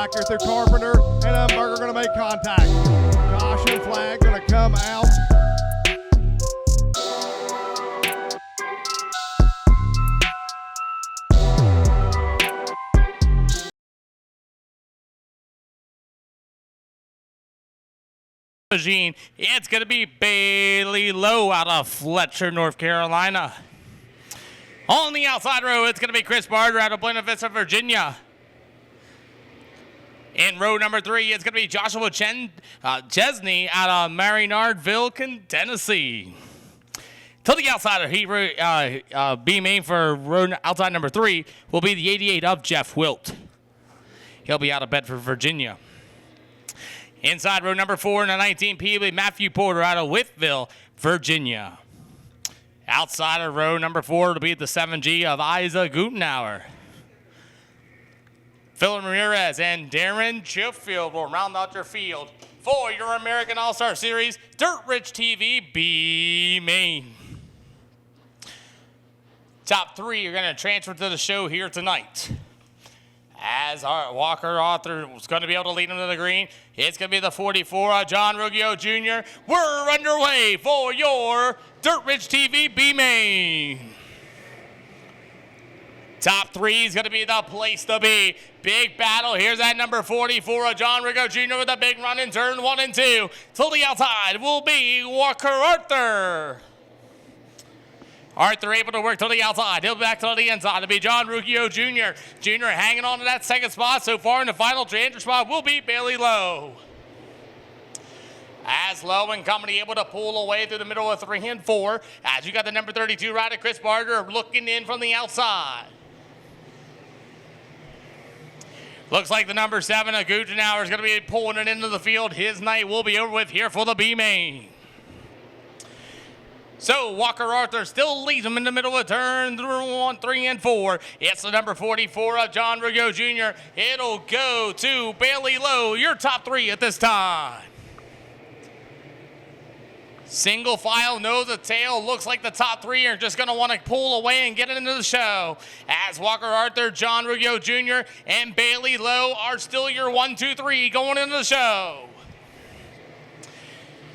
factor through Carpenter, and Umberger going to make contact. Caution flag going to come out. It's going to be Bailey Lowe out of Fletcher, North Carolina. On the outside row, it's going to be Chris Barger out of Buena Vista, Virginia. In row number 3, it's going to be Joshua Chesney out of Marinardville, Tennessee. To the outside of B main for row outside number 3 will be the 88 of Jeff Wilt. He'll be out of Bedford, Virginia. Inside row number 4 in the 19P will be Matthew Porter out of Whitville, Virginia. Outside of row number 4 will be the 7G of Isa Gutenauer. Phil Ramirez and Darren Chipfield will round out your field for your American All-Star Series Dirt Rich TV B main. Top 3 are going to transfer to the show here tonight. As our Walker Arthur is going to be able to lead him to the green, it's going to be the 44, John Ruggio Jr. We're underway for your Dirt Rich TV B main. Top 3 is going to be the place to be. Big battle. Here's that number 44, John Ruggio Jr. with a big run in turn 1 and 2. To the outside will be Walker Arthur. Arthur able to work to the outside. He'll be back to the inside. It'll be John Ruggio Jr. Jr. hanging on to that second spot. So far in the final transfer spot will be Bailey Lowe. As Lowe and company able to pull away through the middle of 3 and 4. As you got the number 32 rider, Chris Barger, looking in from the outside. Looks like the number 7, Gutenauer, is going to be pulling it into the field. His night will be over with here for the B main. So Walker Arthur still leads him in the middle of turn 1, 3, and 4. It's the number 44 of John Ruggio Jr. It'll go to Bailey Lowe, your top 3 at this time. Single file, nose to tail. Looks like the top 3 are just going to want to pull away and get it into the show. As Walker Arthur, John Ruggio Jr., and Bailey Lowe are still your 1, 2, 3 going into the show.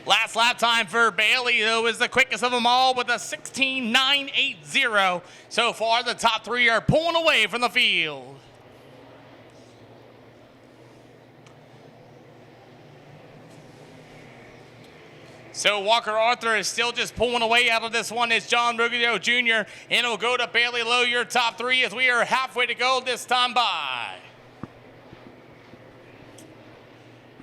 Last lap time for Bailey, though, is the quickest of them all with a 16.980. So far, the top 3 are pulling away from the field. So Walker Arthur is still just pulling away out of this one. It's John Ruggio Jr. And it'll go to Bailey Lowe, your top 3, as we are halfway to go this time by.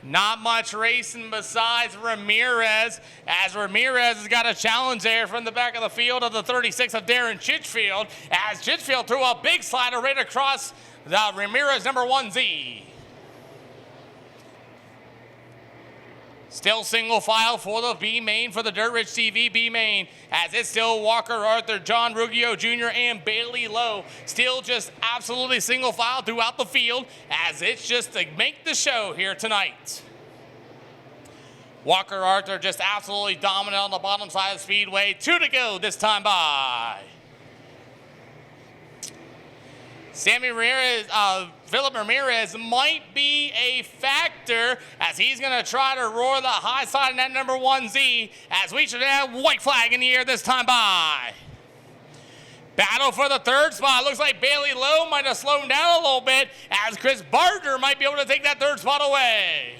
Not much racing besides Ramirez, as Ramirez has got a challenge there from the back of the field of the 36 of Darren Chitchfield, as Chitchfield threw a big slider right across the Ramirez number 1Z. Still single file for the B main for the Dirt Rich TV B main, as it's still Walker Arthur, John Ruggio Jr., and Bailey Lowe. Still just absolutely single file throughout the field, as it's just to make the show here tonight. Walker Arthur just absolutely dominant on the bottom side of Speedway. 2 to go this time by. Philip Ramirez might be a factor, as he's going to try to roar the high side in that number 1Z, as we should have white flag in the air this time by. Battle for the 3rd spot. Looks like Bailey Lowe might have slowed down a little bit, as Chris Barger might be able to take that 3rd spot away.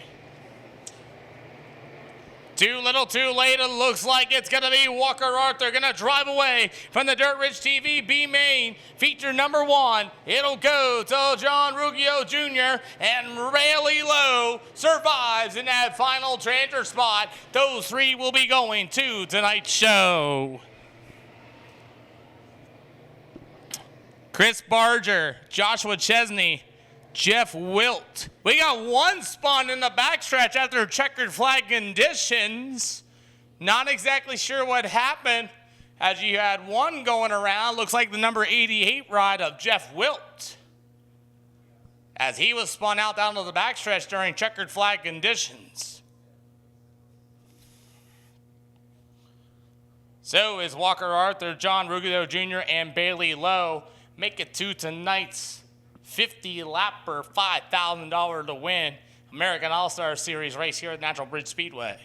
Too little, too late. It looks like it's going to be Walker Arthur going to drive away from the Dirt Rich TV B main. Feature number 1. It'll go to John Ruggio Jr. and Bailey Lowe survives in that final transfer spot. Those 3 will be going to tonight's show. Chris Barger, Joshua Chesney, Jeff Wilt. We got 1 spun in the backstretch after checkered flag conditions. Not exactly sure what happened, as you had 1 going around. Looks like the number 88 ride of Jeff Wilt, as he was spun out down to the backstretch during checkered flag conditions. So is Walker Arthur, John Ruggio Jr., and Bailey Lowe make it to tonight's 50 lapper, $5,000 to win American All-Star Series race here at Natural Bridge Speedway.